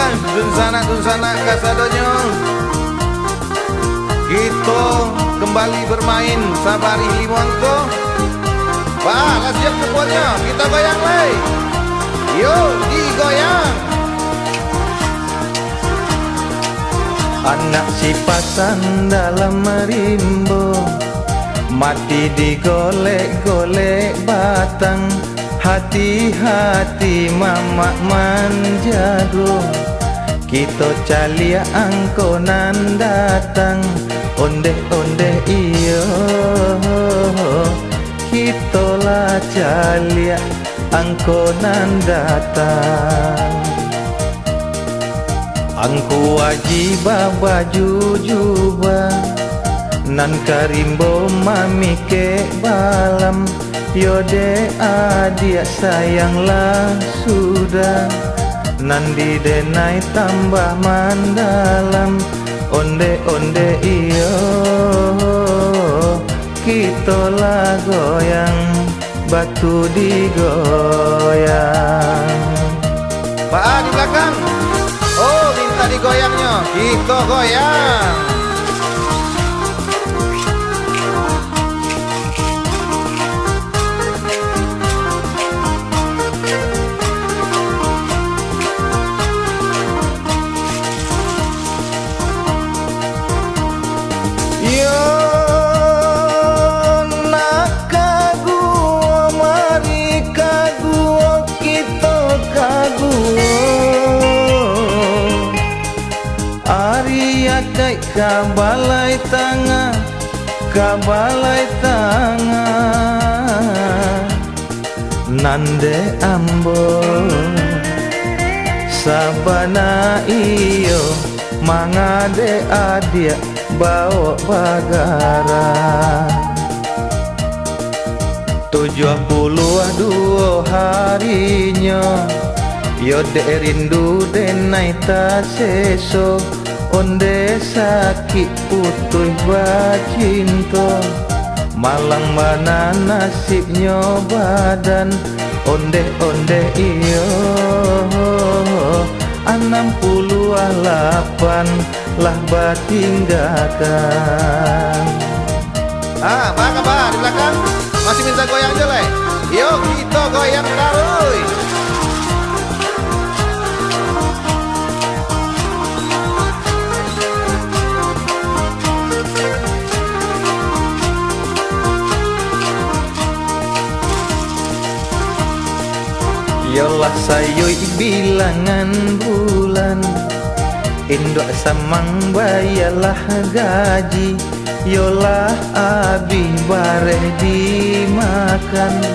belakang dun sana kasadonyo. Kita kembali bermain sabari limonto. Wah, lah siap semuanya, kita goyang lay. Yuk, digoyang. Anak si pasan dalam merimbo, mati digolek-golek batang. Hati-hati mamak manjado, kita calia angkonan datang. Ondeh-ondeh iyo, kita lah calia angkonan datang. Angku wajib baju jubah, nan karimbo mami ke balam. Yode adia sayanglah sudah, nan di denai tambah mandalam. Onde-onde iyo, kita lah goyang, batu digoyang. Pak di belakang, oh minta digoyangnya, kita goyang. Kabalai tangah, nande ambo sabana iyo, mangade adia bawa bagara. 72 harinya, yode rindu denai ta seso. Onde sakit putus bacinto, malang mana nasibnya badan. Onde-onde iyo, 68 lah batinggakan. Ah, apa kabar di belakang? Masih minta goyang jelek? Yuk kita goyang taruh. Yolah sayoi bilangan bulan, indok samang bayalah gaji. Yolah abi bareh dimakan,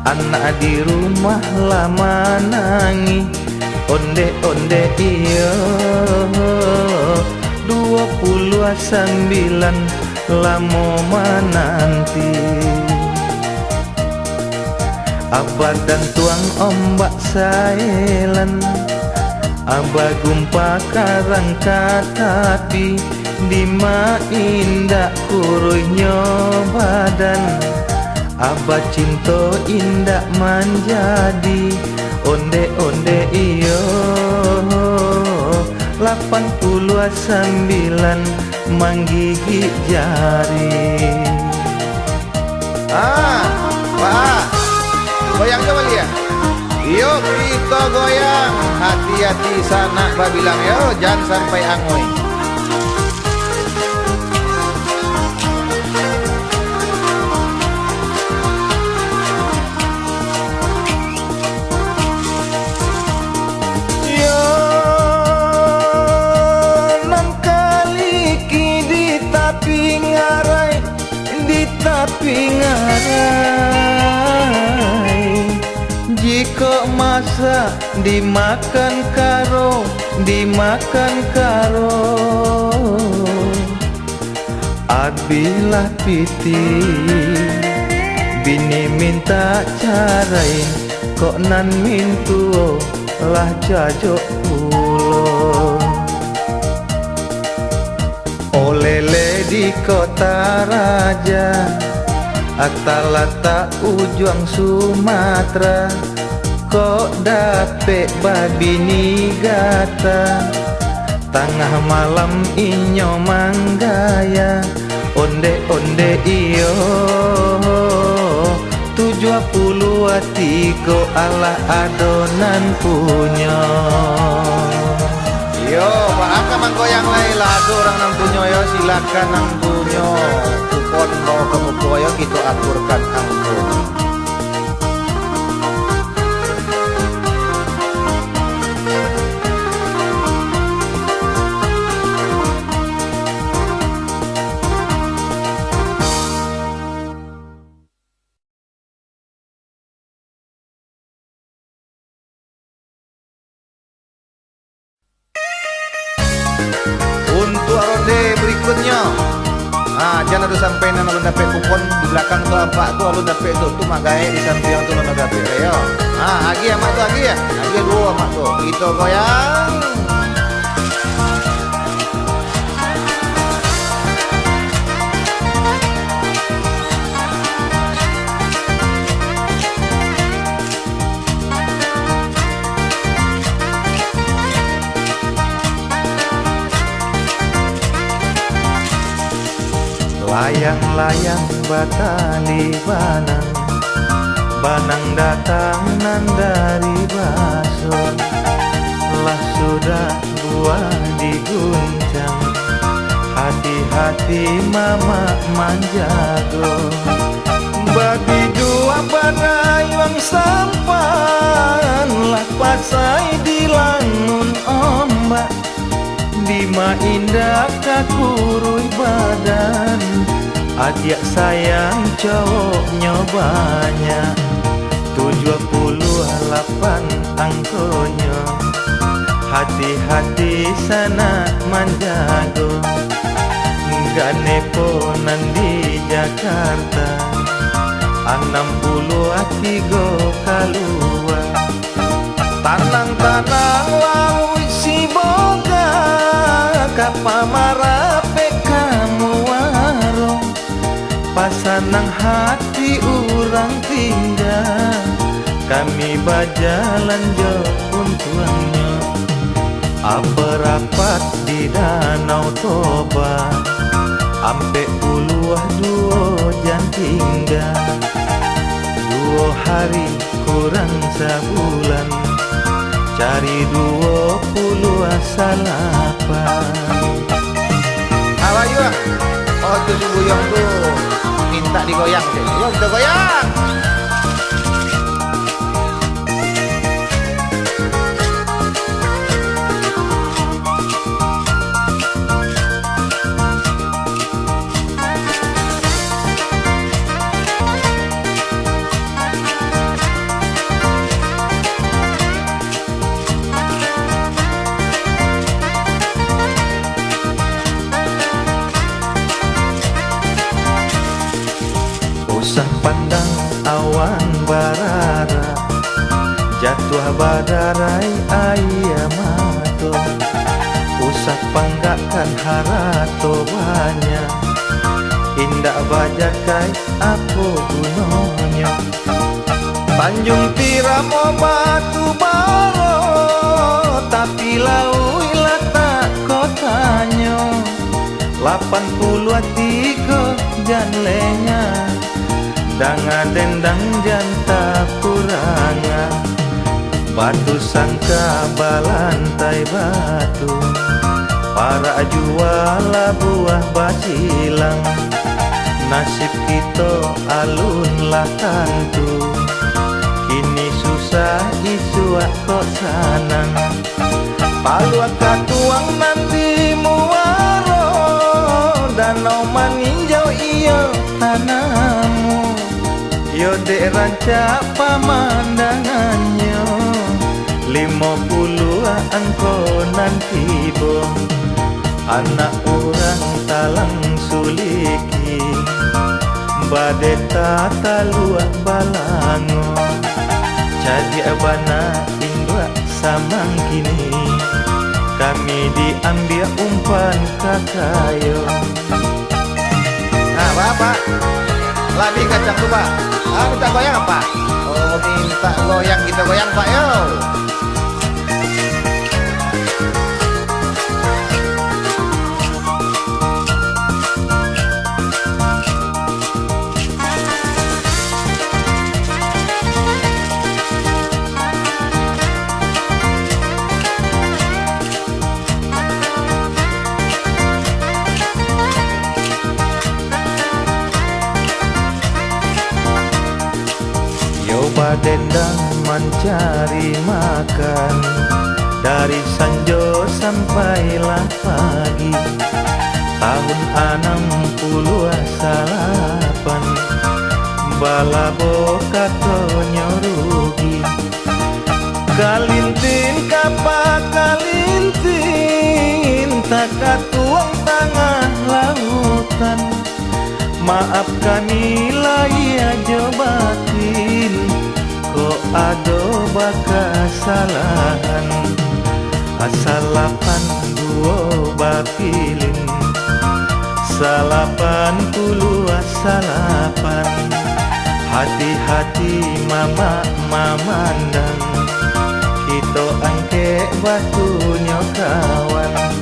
anak di rumah lama nangi. Onde-onde iyo, 29 lamo menanti. Abah dan tuang ombak sailan, abah gumpa karang katapi. Dima indak kuruhnya badan, abah cinta indak manjadi. Onde-onde iyo, 89 menggigit jari. Ah, Pak, goyang coba lihat. Yuk kita goyang, hati-hati sana babilang yo, jangan sampai angoi. Yo enam kali di tapi ngarai, di tapi ngarai. Jika masa dimakan karo, abilah piti. Bini minta carain, kok nan mintu lah jajok pulo. Olele di kota raja, atalata ujung Sumatera. kok dapet babini gata, tengah malam inyo manggaya, onde-onde iyo 73 ala adonan punya. Yo, Pak Aka manggoyang lai lagu orang nang punyo yo, silakan nang punyo. Kupon bawa ke mukoyo kita aturkan angkun. Untuk ronde berikutnya, jangan ada sampai nang alun dapet kupon di belakang tu apa tu alun dapet tu magai di samping tu alun dapet yo. Agi amak tu agi ya, agi dua amak tu. Kita goyang. Layang-layang batali banang, banang datang nan dari baso, lah sudah buah diguncang, hati-hati mama manjago. Babi dua barayang sampan, lah pasai di langun ombak, Bima indah kakurui badan, adik sayang cowoknya banyak, 78 angkonya, hati-hati sana manjago, gak neponan di Jakarta, 63 keluar, tanang-tanang laut si boga, kapa marape kamu warung, pasanang hati orang tinggal, kami bajalan jauh untuannya, apa rapat di Danau Toba, ampe 22 jam tinggal, 2 hari kurang sebulan, cari 20 salapan. Ayo, oh itu si Buyong tuh minta digoyang deh. Yuk kita goyang. Usah pandang awan barara, jatuh badarai ayamato, usah panggakan harato banyak, indah bajakai apa gunanya, Tanjung Tiram batu baro, tapi laui letak kotanya, 83 janlenya, danga dendang janta kuranga, batu sangka balantai batu, para juala buah basilang, nasib kita alun lah tantu, kini susah isuak kok sanang, palu katuang nanti muaro, danau maninjau iyo tanahmu, yo dek rancak pemandangannya, 50 angko nanti bom, anak orang talang suliki, badeta taluak balango, jadi abana indua samang kini, kami diambil umpan kakayo. Bapak, lagi kacang tuh Pak. Kita goyang apa? Oh, minta goyang, kita goyang Pak yo. Coba dendang mencari makan dari sanjo sampailah pagi. Tahun 68 bala boka tonyo rugi. Kalintin kapa kalintin tak katuang tengah lautan. Maafkan ya jobatin, kok ado baka kesalahan. Asalapan duo bakilin, salapan puluh asalapan. Hati-hati mama mamandang, kita angke batunya kawan.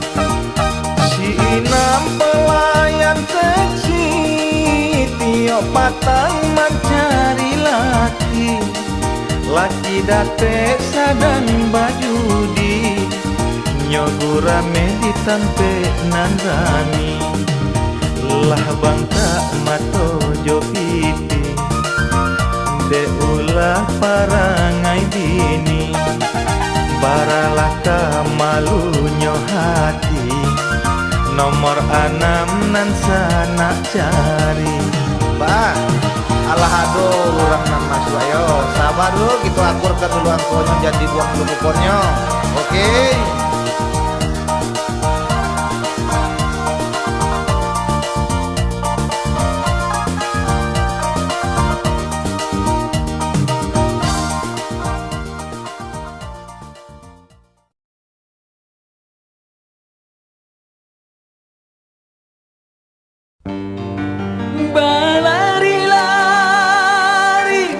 Si inam pelayan seksi, tiok patang mencari laki. Laki date sadan baju di nyogurame di tampe nandani. Lah bangka mato jo piti, de ulah parangai bini. Baralaka malunya hati, nomor 6 nan sana cari. Bah, alah aduh orang nama suayo. Sabar dulu, kita akurkan dulu angkonya, jadi buang dulu kuponnya. Oke. Berlari-lari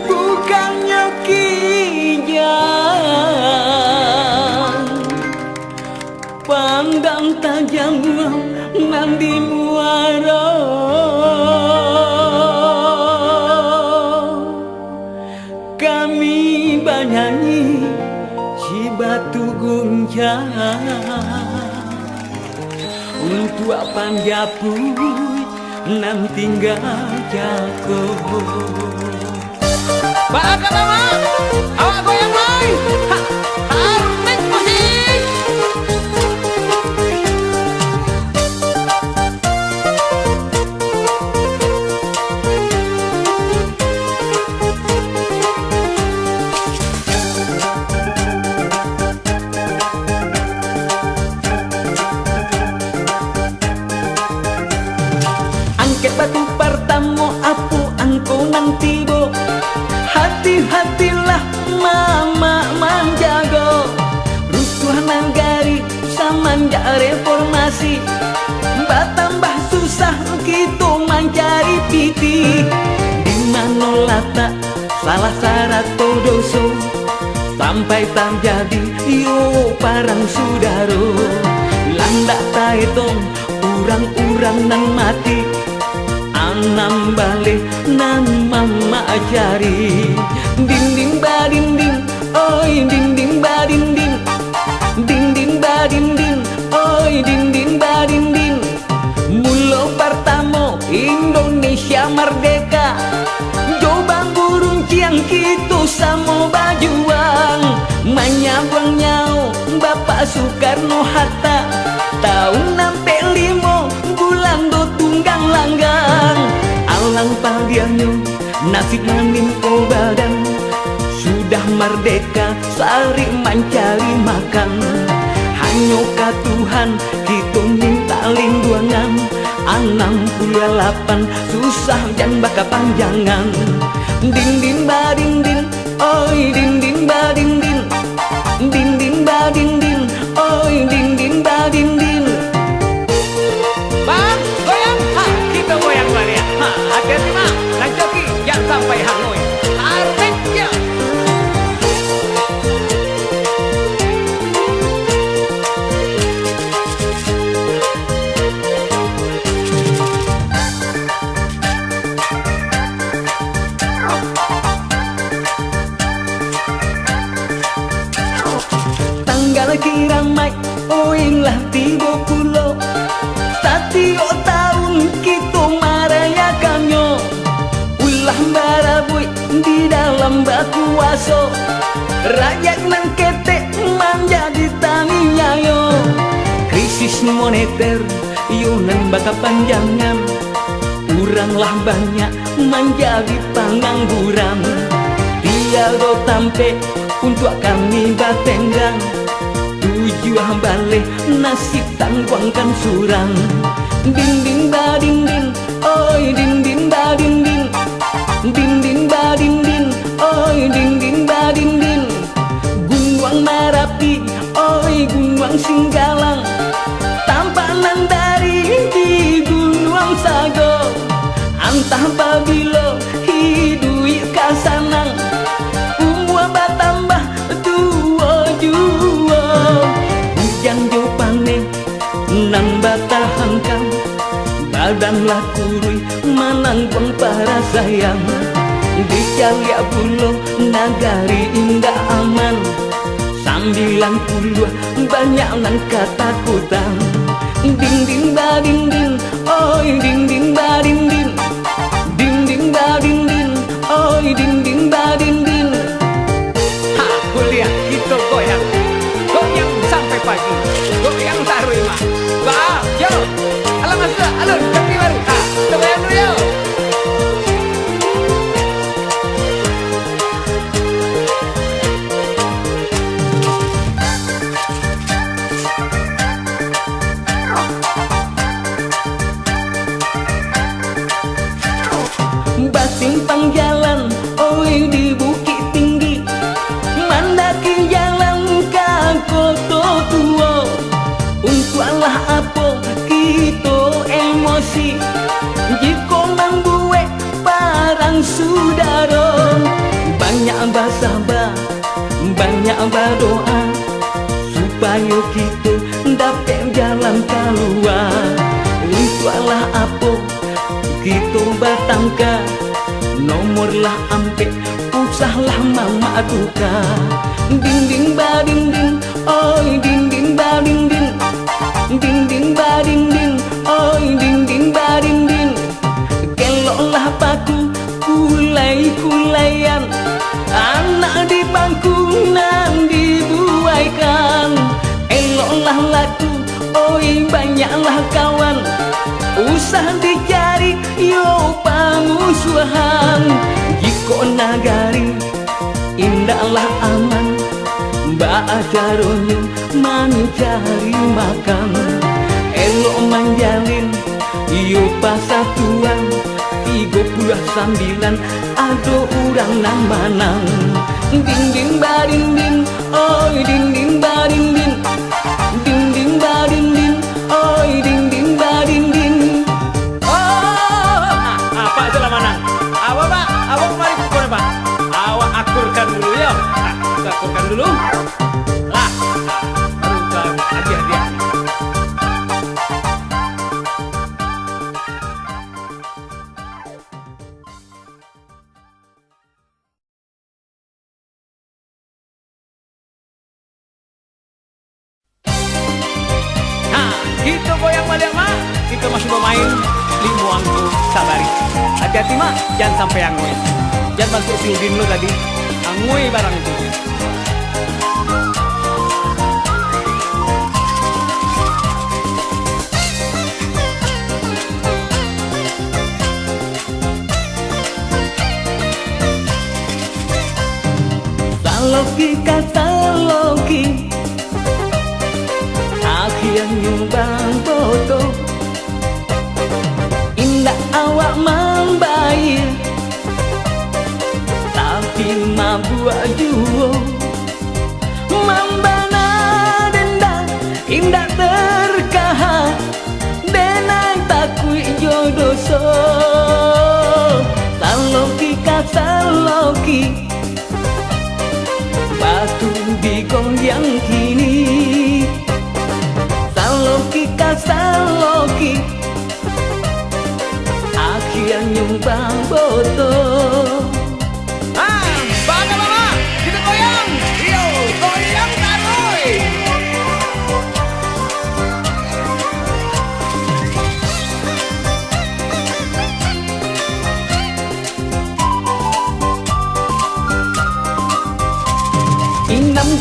bukannya kijang, pandang tajam nanti muara. Kami bernyanyi si batu guncang, untuk panjapui nam tinggal jago. Bakal lama, awak goyang main. Tarik musik. Angket batu pertama apu angko nanti bo. Hati-hatilah mama manjago, rusuh nagari samanja reformasi. Batambah susah kita mencari piti. Di mana lata salah syarat doso, sampai terjadi yo parang sudaro. Landak taetong urang-urang nang mati, anam balik nan mama ajari. Dinding badinding, oi dinding badinding, dinding badinding, oi dinding badinding. Mulo pertama Indonesia merdeka, jobang burung ciang kita sama bajuang. Manyabang nyau Bapak Soekarno Hatta, tahun 65 bulan do tunggang langgang. Alang padianyo nasib menimpa badan, sudah merdeka sari mencari makan. Hanya ka Tuhan kita minta lindungan, 68 susah dan baka panjangan. Dinding badinding, oi dinding badinding, dinding badinding, oi dinding badinding. Bang, goyang, ha, kita goyang balik ya. Ha, hati-hati mak, nak joki, jangan sampai hangoi. Ha, lagi ramai, oinglah tiba pulau. Setiap tahun kita merayakannya, ulah barabui di dalam bakuaso. Rakyat nan ketek menjadi taninya yo. Krisis moneter yo nan baka panjangan, uranglah banyak menjadi pengangguran. Tiada tampe untuk kami batenggang, tujuan balik nasib tangguangkan surang. Ding ding ba ding ding, oi ding ding ba ding ding. Ding ding ba ding ding, oi ding ding ba ding ding. Gunung Merapi, oi Gunung Singgalang, tampanan dari di Gunung Sago. Antah babilo hidui kasanang, umur bertambah tua jua. Hujan jo panen nang batahankan, badanlah kurui menanggung para sayang. Di Jalia Pulau nagari indah aman, 90 banyak nan ketakutan. Ding ding ba ding ding, oi ding ding ba ding ding. Ding ding ba ding ding, oi ding ding ba ding ding. Ha, kuliah kita goyang, goyang sampai pagi, goyang taruh mah. Wah, yo, alamak sudah, alun, kami baru. Ha, kita goyang dulu yo. Basimpang jalan, oi di bukit tinggi, mandaki jalan ke kota tua. Untuklah apa kita emosi, jika membuat parang saudara. Banyak bersabar, banyak berdoa, supaya kita dapat jalan keluar. Untuklah apa kita bertangka, nomorlah ampe, usahlah mama duka. Ding ding ba ding ding, oi ding ding ba ding ding. Ding ding ba ding ding, oi ding ding ba ding ding. Keloklah paku kulai-kulaian, anak di bangku nan dibuaikan. Eloklah laku, oi banyaklah kawan, usah dicari yo pamusuhan. Jika nagari indahlah aman, ba'acaronyo mencari makan. Elok menjalin yo pasatuan, 39 ada orang nang manang. Ding ding ba ding ding, oi ding ding ba ding ding. Ding ding ba ding ding, oi ding ding ba ding ding. Apa itu lah manang? Awak pak, awak mari pukul pak. Awak akurkan dulu ya. Nah, kita akurkan dulu. Lah, baru ke hadiah-hadiah. Nah, kita goyang balik mak. Kita masih bermain limuangku sabari. Hati-hati mak, jangan sampai angui. Jangan bantu si Udin lo tadi. Angui barang itu. Loki kata Loki, akhirnya bang foto. Indah awak membayar, tapi mabuk juo. Membana denda, indah terkahar, denai takui jodoh so. Loki kata Loki, batu digoyang kini. Loki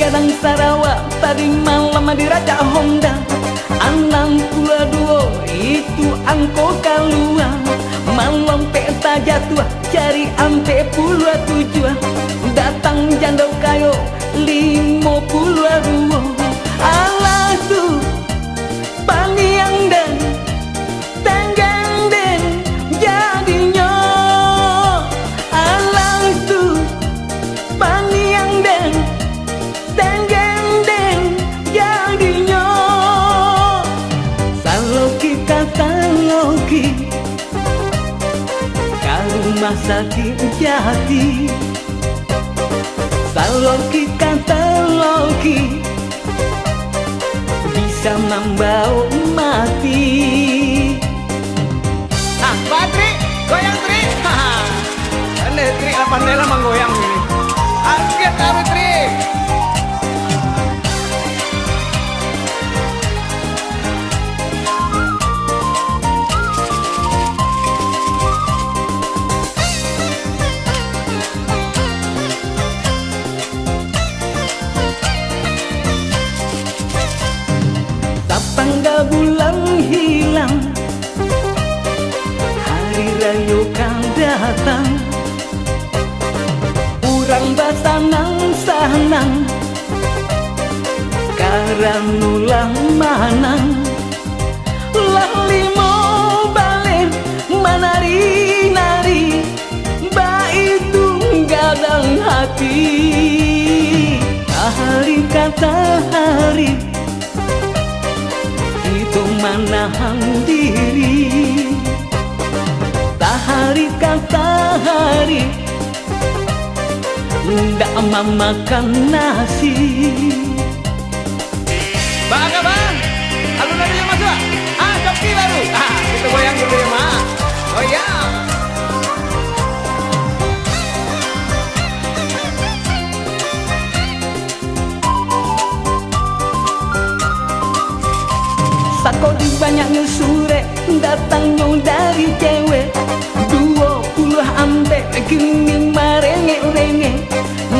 Gadang Sarawak tadi malam di Raja Honda 62 itu angko kalua. Malam peta jatuh cari ampe puluh tujuh. Datang jando kayo 52. Alah tuh pangiang dan tenggang den jadinya. Alah tuh pangiang dan tenggang den jadinya. Saloki kata loki ka rumah sakit jati. Saloki kata loki bisa membawa mati. Ah, Patri, goyang Tri. Ane Tri, pandai lah menggoyang ini. Akhir kami Tri. Tanggal bulan hilang, hari raya kan datang. Urang basanang sanang, karanulang manang. Lah limo balik menari-nari, ba itu gadang hati. Hari kata hari itu menahan diri. Tahari kata hari ndak memakan nasi. Bang, bang, alun alunnya masuk. Ah, joki baru. Ah, kita goyang dulu ya, Ma. Goyang. Sakodi banyaknya sure datangnya dari cewek 20 ampe kini marenge-renge.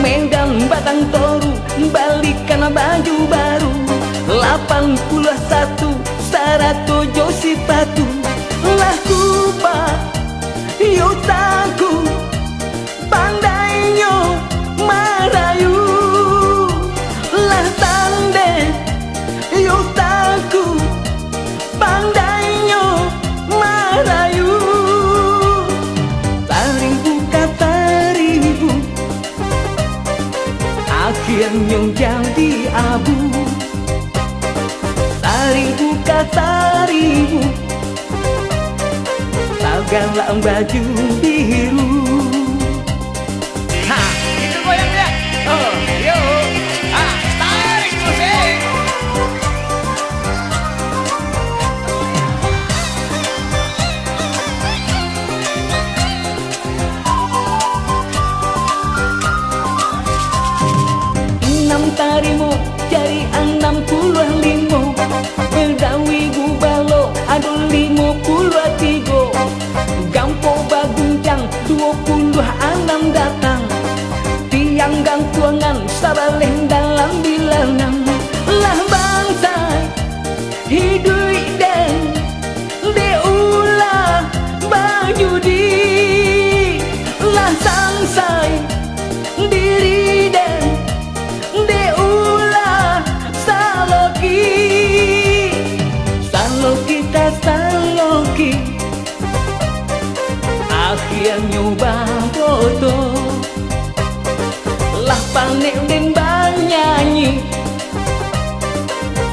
Medan Batang Toru balikan baju baru 81 Saratojo Sipatu. Lah kupa yotaku pandainya marayu. Lah tande yotaku pandainya marayu. Taribu kata ribu akhirnya jadi abu. Taribu kata ribu tagalang baju biru. Nah, itu goyang dia. Oh, yuk. Ah, tarik musik. Enam tarimu cari 65. Berdawi gubalo aduh 53. Gampo baguncang 26 datang. Tiang gangkuangan sabaleng dalam bilangan. Lah bangsa hidup dan deulah bajudi. Lah sangsai diri dan deulah saloki. Saloki tak saloki akhirnya nyoba foto. Lah panek dan bernyanyi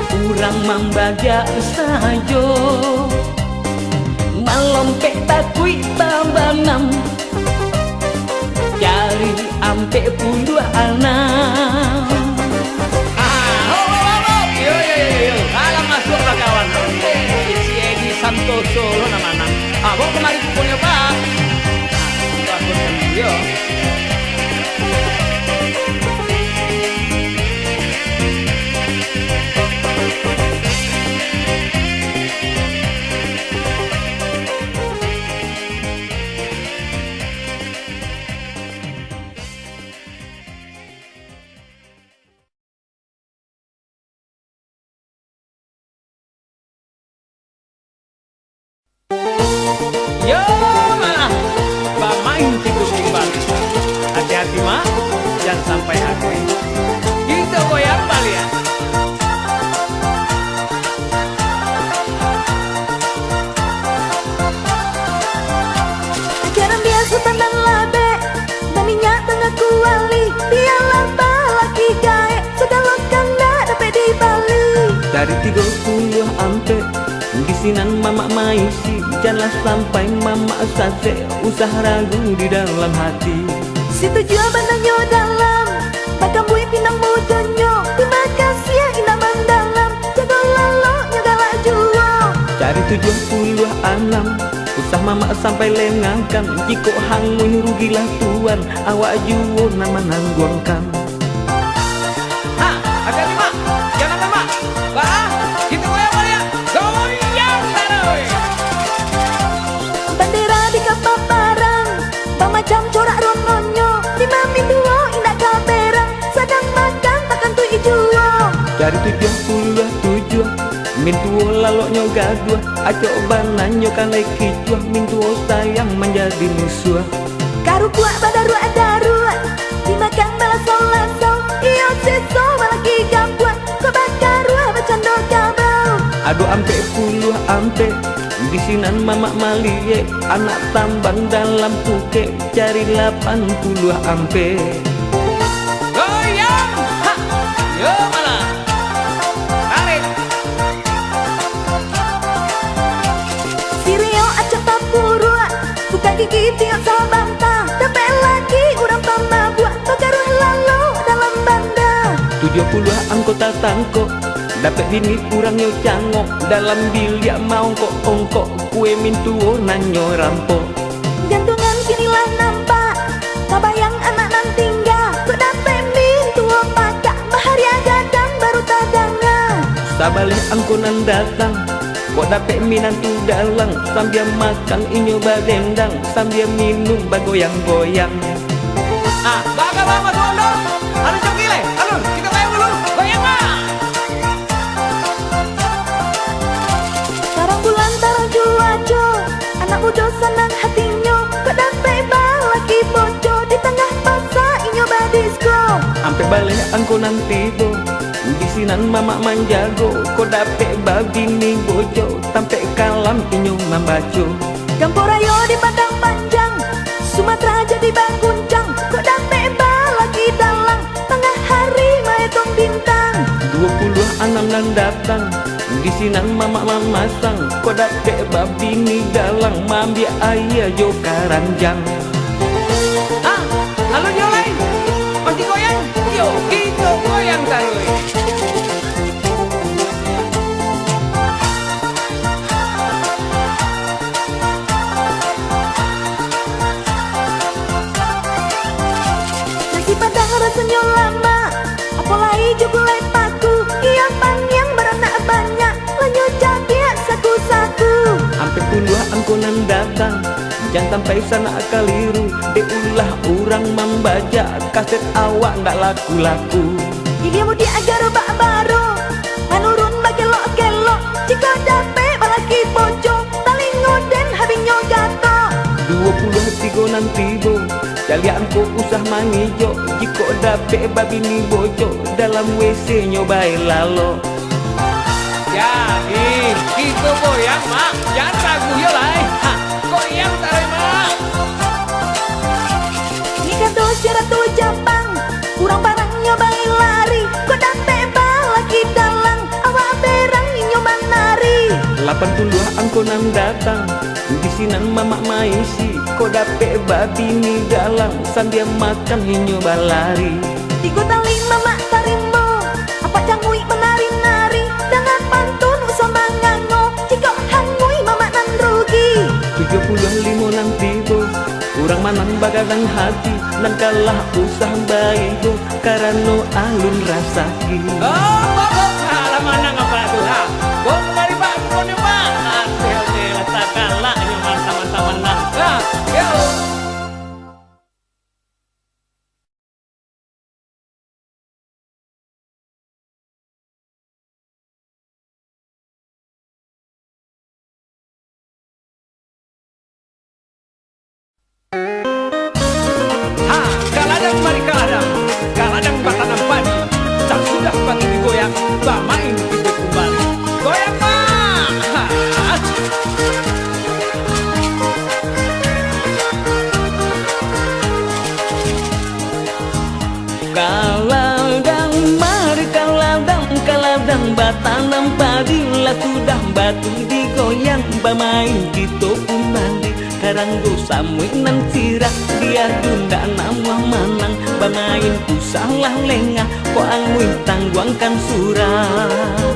kurang membaga sajo. Malam pek takui tambanam cari ampe puluh anak. Yo. Alam masuk lah kawan. Si Edi Santoso lo namanya. Ah, bawa kemari kumpulnya Pak. Nah, aku akan yo. Yo malah main situ kembali. Hati-hati mak, jangan sampai aku itu goyang balik ya. Ajaran biasa tandan labe dan minyak tengah kuali. Biarlah laki gae segala kanda dapat di Bali. Dari 30 ampe bisinan mama maisi, janganlah sampai mama sase usah ragu di dalam hati. Si tujuan bandanyo dalam bakal bui pinang mudonyo. Terima kasih ya indah mendalam. Jago lalo nyogala juo. Cari 76 usah mama sampai lengahkan. Jiko hangui rugilah tuan, awak juo nama nangguangkan. Ha, hati-hati mak, jangan lama. Bah, gitu goyang balik ya. Goyang taruh. Bandera di kapal barang bang macam corak rononyo. Di mami duo indah kaberang sedang makan takkan tu ijuo. Dari 77 mintuo laloknya gadua, acok bananyo kan leki cuah. Mintuo sayang menjadi musuh. Karu kuat badaru adaru dimakan malah solaso. Iyo seso malaki gambuan kebakaru bercanda kabau. Aduh ampe puluh ampe bisinan mama malie, anak tambang dalam puke cari 80 ampe. Goyang. Ha, yo malah. Tarik. Sirio acak papuru bukan gigi tiap sabanta. Dapat lagi urang pamabua bakaru lalu dalam banda. 70 anggota tangkok dapat bini kurang yo cangok. Dalam bilik mau kok ongkok kue mintuo nanyo rampok. Jantungan kinilah nampak kabayang anak nan tinggal. Kok dapat mintuo pakak baharia gadang baru tadanga. Sabalik angkonan datang kok dapat minantu dalang. Sambil makan inyo badendang, sambil minum bagoyang-goyang. Ah, baga mama tuando. Alun cokile. Alun, kita goyang dulu. Goyang mak. Tarang bulan tarang cuaco, anak muda senang hatinya. Kok dapat balaki boco di tengah pasar inyo badisko. Ampe balik angkonan tibo bisinan mama manjago. Kok dapat babi ni bojo tampe kalam inyo membaco. Gamporayo di padang panjang, Sumatera jadi baguncang. Kok dapat balaki dalang tengah hari maetong bintang. 26 nan datang bisinan mama mamasang. Kok dapat babi ni dalang mambi ayah jo karanjang. Ah, alun yo lain. Masih goyang. Yo, gitu goyang taruh. Nasi padang rasanya lama, apalagi jugulai paku. Iya panjang beranak banyak, lanjut jadi saku-saku. Ampe puluh angkonan datang, jangan sampai sana kaliru. Deulah orang membaca kaset awak ndak laku-laku. Ini mau diajar bak baru, manurun bagelok-gelok. Jika dapat balaki bojo, tali ngoden habinyo gato. 23 nanti bo, kalian ko usah mangijo. Jiko dapat babi ni bojo, dalam WC nyobain lalo. Ya, gitu goyang mak. Jangan ragu yo lain. Ha, goyang taruh mak. Ni kado siratu Jepang, kurang barang nyobai lari. Kok dapat balaki dalang, awak berang nyoban nari. 80 angkonan datang, bisinan mama maisi. Kok dapat babi ni dalang, sambil makan hinyo balari. Tiga tali mama tarimo, apa cangui menari-nari. Dengan pantun usah mangango, jika hangui mama nan rugi. 75 nanti bo, kurang manang bagadang hati. Nan kalah usah baik bo, karena alun rasaki. Oh, bok, nah, mana ngapa tuh ha? Bok, mari pak, bok nih pak. Ah, letak kalah ini mantap-mantap menang. Nah, yo. Kaladang mari kaladang batanam padi. Sang sudah batu digoyang, bamain kita kembali. Goyang mah. Kaladang mari kaladang batanam padi lah sudah batu digoyang bamain kita kembali. Karang dosa muinan sirah dia dunda nama manang bamain ku salah lengah ko ang muin tangguangkan surang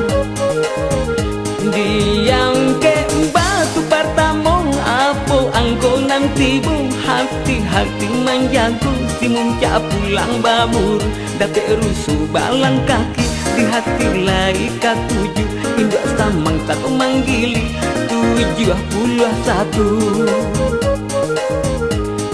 diang ke batu pertamong apo angko nanti bu hati-hati manjago si muncak pulang babur dapet rusuh balang kaki di hati lai katuju indah samang satu manggili 71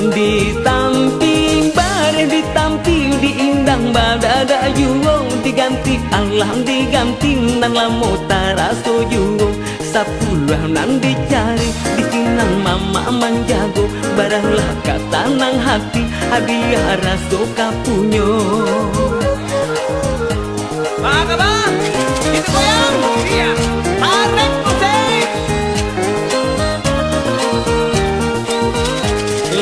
ditamping bare ditampil diindang badada yuwo diganti Allah diganti nan lamo taraso yuwo 10 nan dicari di sinan mama manjago baranglah kata nang hati hadiah raso kapunyo Maka bang, itu goyang, iya, tarik musik.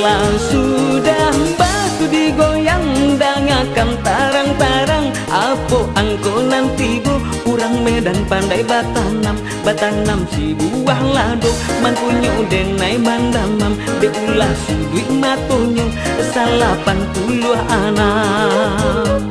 Lah sudah batu digoyang dangakan tarang-tarang apo angko nanti bu kurang medan pandai batanam si buah lado mantunyo denai mandamam de ulah si duit matonyo 80 anak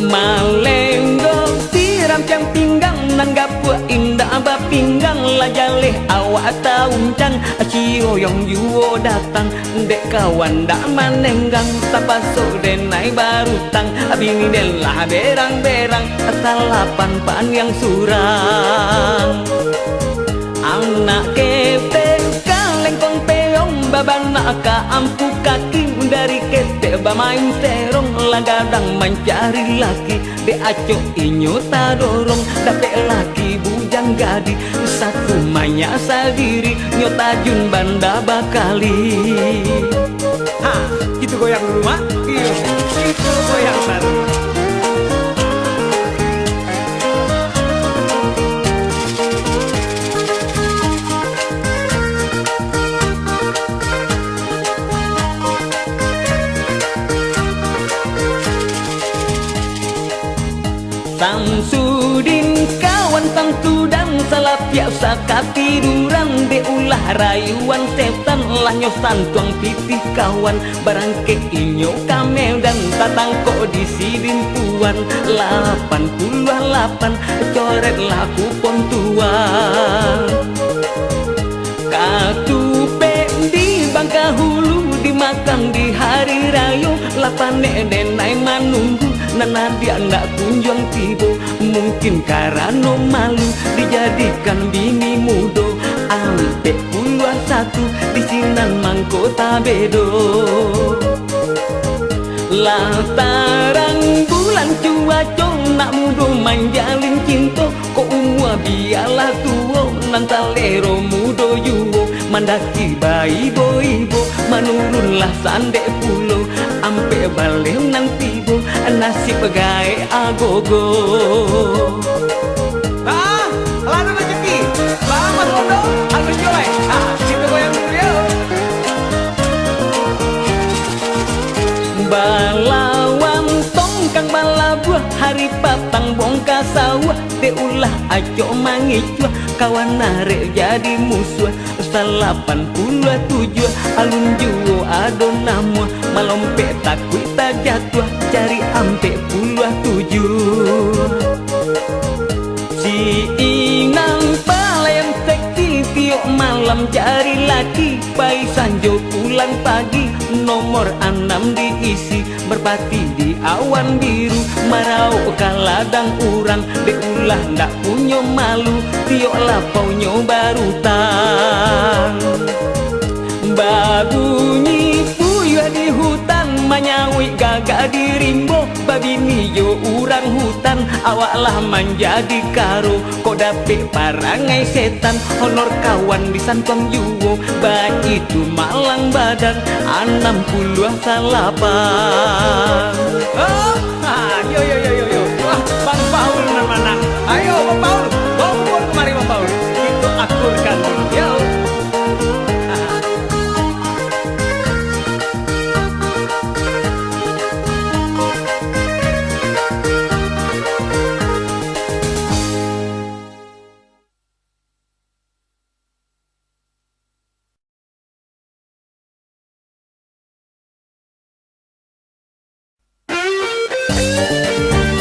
Malenggo tiram jam pinggang nan gapua indah aba pinggang lah jaleh awak tauncang cioyong yuwo datang dek kawan dak manenggang tapaso denai barutang abini delah berang-berang salapan pan yang surang anak kete kalengkong peong babana ka ampu kaki dari kete bamain serong lagadang mencari laki de aco inyo tadorong dapet laki bujang gadi satu manya sadiri nyotajun banda bakali Ha, itu goyang dulu mak. Iya, itu goyang satu. Samsudin kawan sang tudang salah biasa katiduran de ulah rayuan setan lah nyosan tuang pitih kawan barang ke inyo kamel dan tatang kok disidin tuan 88 coret laku pontuan katupe di bangka hulu dimakan di hari rayo lapan nenai manunggu nana dia nggak kunjung tibo mungkin karena malu dijadikan bini mudo ampe 1 di sinan mangkota bedo lantaran bulan cuaco nak mudo manjalin cinta kok umua biarlah tuo nantalero mudo yuwo mandaki bayi boibo manurunlah sandek pulo ampe balik nanti bo nasib gae agogo Ah, lana rezeki. Bang Mas Rondo, Alvin Joy. Ah, itu goyang dulu ya. balawan tongkang balabuah hari patang bongka sawah de ulah aco mangicua kawan narek jadi musuh 87 alun juwo adon nama malompe takui tak jatuh cari ampe 7 si inang yang seksi tiok malam cari laki pai sanjo pulang pagi nomor 6 diisi berpati di awan biru marau kaladang urang de ulah ndak punyo malu tiok lapau nyo barutan babunyi puyuh di hutan manyawi gagak di rimbo bini yo urang hutan, awaklah menjadi karo, kok dapet parangai setan. Honor kawan di santong yuwo, baik itu malang badan 68. Oh, yo yo yo yo yo. Wah, Bang Paul menang. Ayo Bang Paul, bawa kemari Bang Paul. Itu akurkan dulu. Yo.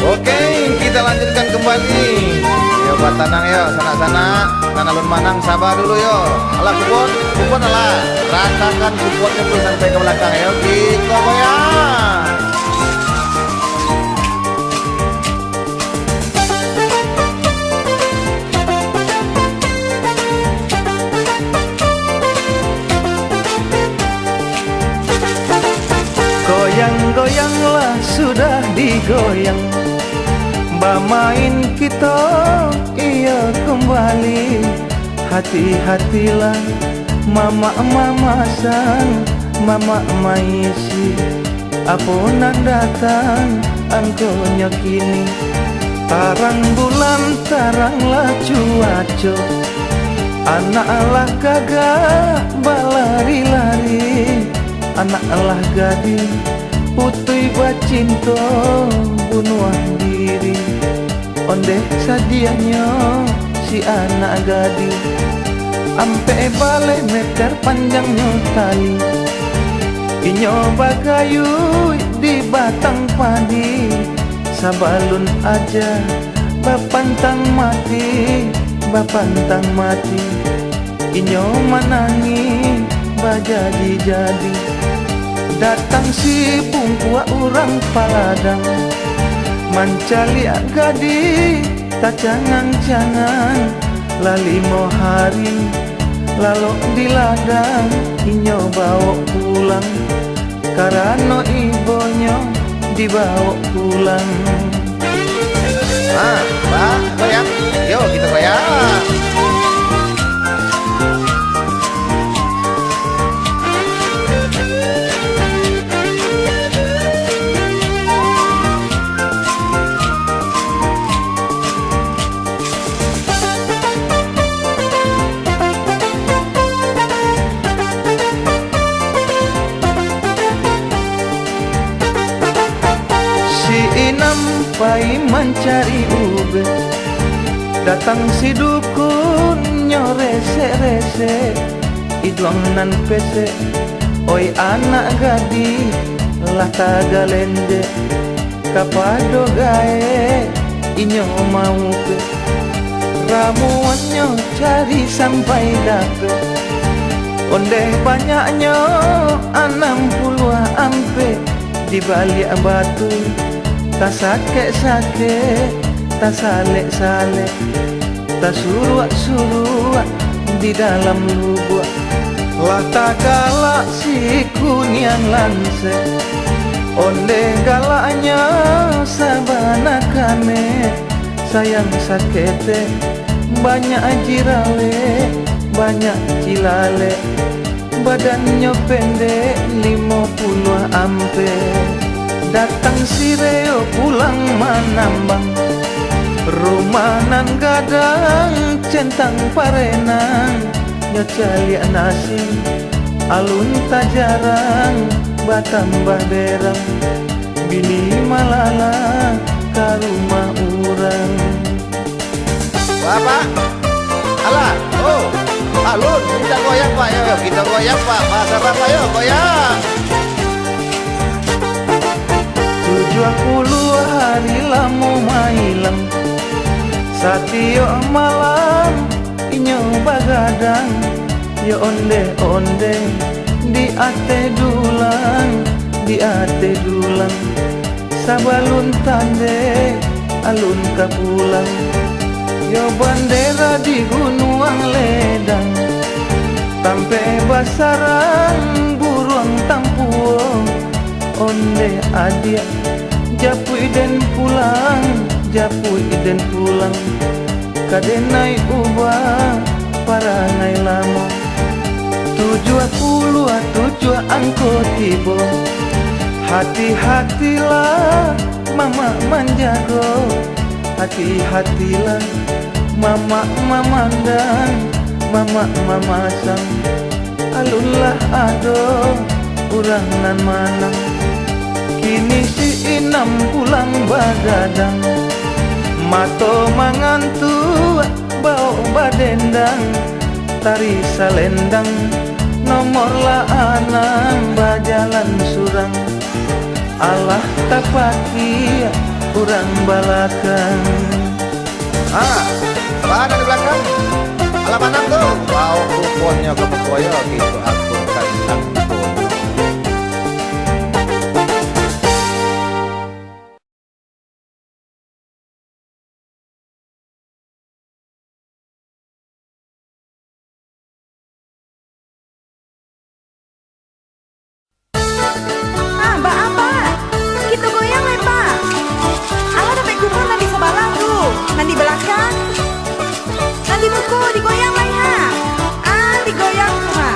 Oke, kita lanjutkan kembali. Yo buat tanang yo, sana-sana, sana lun manang sabar dulu yo. Alah kupon alah. Rasakan kuponnya dulu sampai ke belakang yo. Kita goyang. Goyang-goyanglah sudah digoyang, main kita iya kembali. Hati-hatilah mama sang mama maisi, apunan datang angkonya kini. Tarang bulan taranglah cuaca, anaklah kagak balari-lari. Anaklah gading putui bacinto bunuh diri. Ondeh sadianya si anak gading, ampe bale meter panjangnya tali. Inyo bagayu di batang padi, sabalun aja bapantang mati, bapantang mati. Inyo manangi bajadi-jadi. Datang si pungkua orang paladang, mancali gadi tak cangang-cangang. Lali mau hari lalu di ladang, inyo bawa pulang karena ibunya dibawa pulang. Bang, goyang. Yo kita goyang. Pai mencari ube, datang si dukun nyorese-rese, idlongan pese. Oi anak gadi lah tagalende, kapado gae inyo mau ke. Ramuannya cari sampai dapet, ondeh banyaknya 60 ampe di balik batu. Tak sakit-sakit, tak salek-salek, tak suruak-suruak di dalam lubuk. Lah tak galak si kunian lanse, onde galaknya sabana kame. Sayang sakete, banyak jirale, banyak cilale. Badannya pendek 50 ampe. Datang si Reo pulang manambang, rumahan gadang centang parenang. Nyocali nasi alun tak jarang, batambah berang. Bini malala ka rumah urang. Bapak, alah, oh, alun, kita goyang Pak, yo, kita goyang Pak, bahasa Bapak yo, goyang. 70 hari lamu mailang, satio malam inyo bagadang. Yo onde-onde di ate dulang, sabalun tande alun kapulang. Yo bandera di gunung ledang, tampe basarang buruang tampuo. Onde adia Japui den pulang, japui den pulang, kadenai ubah parangai lamo. Tujuh puluh tujuh angko tibo, hati-hatilah mama menjago, hati-hatilah mama memandang, mama memasang. Alunlah ado urang nan manang, kini si inam pulang bagadang. Mato mangantu bau badendang, tari salendang, nomor la anang bajalan surang. Allah tapaki urang balakan. Apaan di belakang? Alam manang tuh. Wow, kuponnya ke pekoyo gitu. Aku kandang kupon. Mbak apa? Kita goyang le pak. Ala dapat kupon nanti sebelah tuh, nanti belakang, nanti buku digoyang lah ha. Digoyang tuh ha.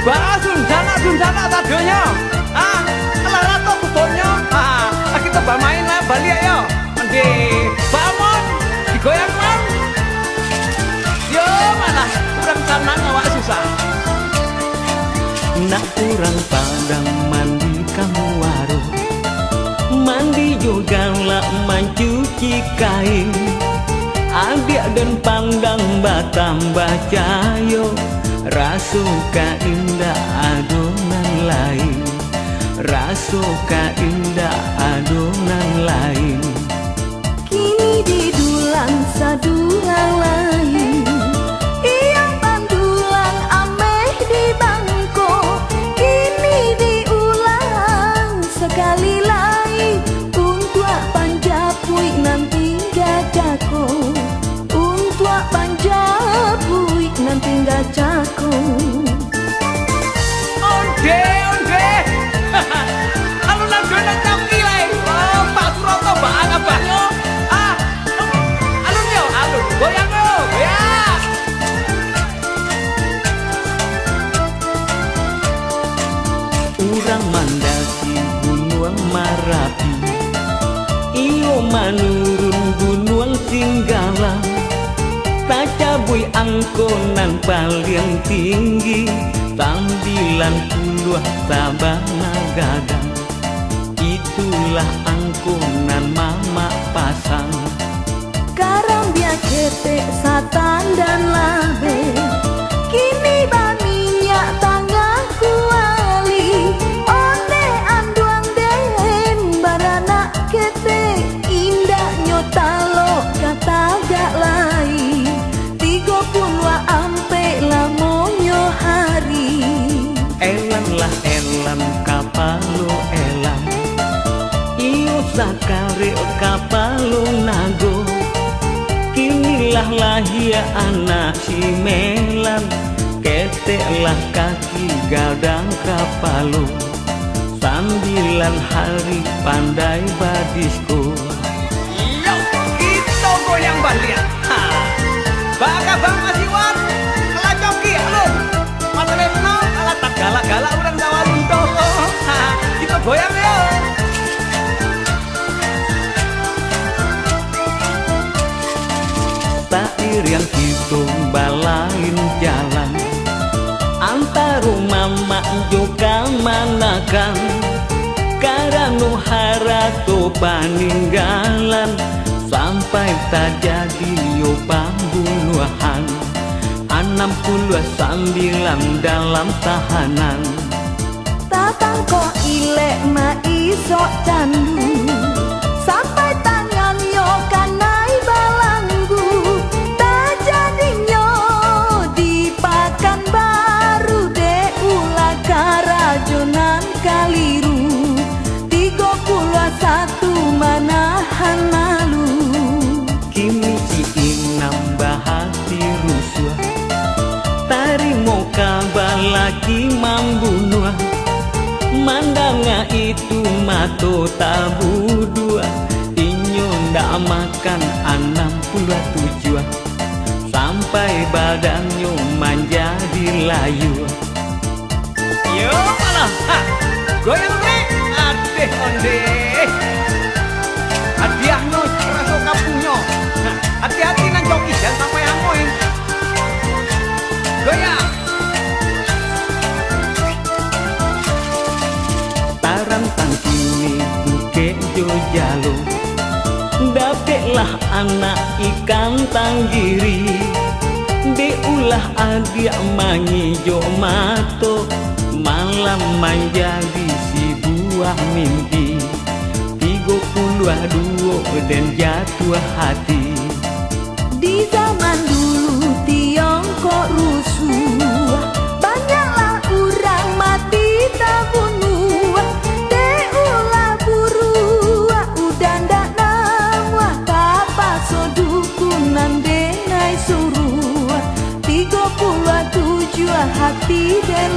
Sunjana tadanya. Kelara to kebonnya. Kita bermain lah balik yo. Di bangun, digoyang man. Yo mana kurang tenang awak susah. Nak kurang padang mandi kamu warung, mandi juga lah mencuci kain. Adik dan pandang batam baca yo, rasuka indah adonan lain, rasuka indah adonan lain. Kini di dulang sadulang lain, yang pandulang ameh di bangko. Kini diulang sekali lagi, untuk panjapui nanti gajako, untuk panjapui nanti gajako. Onde. Alunan dona cangki lain. Pak Suroto bang apa yo? Alun yo, alun. Goyang yo, goyang. Urang mandaki gunung Marapi, iyo manurun gunung Singgalang. Tacabui angkonan paling tinggi, 90 Sabana Gadang. Itulah angkonan mama pasang. Sekarang dia ketek satan dan labe, kini minyak tangga kuali. Onde anduang den barana ketek, indah nyotalo kata gak lai. 30 ampe lamonyo hari. Elan lah elan kapalo elan, iyo sakare kapalo nago. Kinilah lahir anak si melan, keteklah kaki gadang kapalo. 9 hari pandai badisku. Yo, kita goyang balik. Baka bang Asiwan, ala coki alun. Mas Retno, ala tak galak-galak orang Jawa Lunto. Kita goyang yo. Takdir yang hitung balain jalan, antar rumah mak juga manakan. Karena harato paninggalan, sampai tak jadi yo pembunuhan. 69 dalam tahanan. Tatang kok ilek ma iso candu, sampai tangan yo kanai balanggu. Tak jadinya dipakan baru de ulah karajonan kaliru. 31 manahan malu. Kini si inam bahati rusuh, tarimo kabar lagi membunuh. Mandanga itu mato tabu dua, inyo ndak makan 67, sampai badannya menjadi layu. Yo malah, goyang rek, adeh onde. Hadiah no rasa kapunya. Hati-hati nang joki jangan sampai angoi. Goyang. Tarantang kini buke jo jalo, dapatlah anak ikan tanggiri. Deulah adia mangijo mato, malam menjadi si buah mimpi. 32 dan jatuh hati. Di zaman dulu Tiongkok rusuh, banyaklah orang mati tak bunuh. Deulah buru udah ndak nama kapa sodukunan denai suruh. 37 hati dan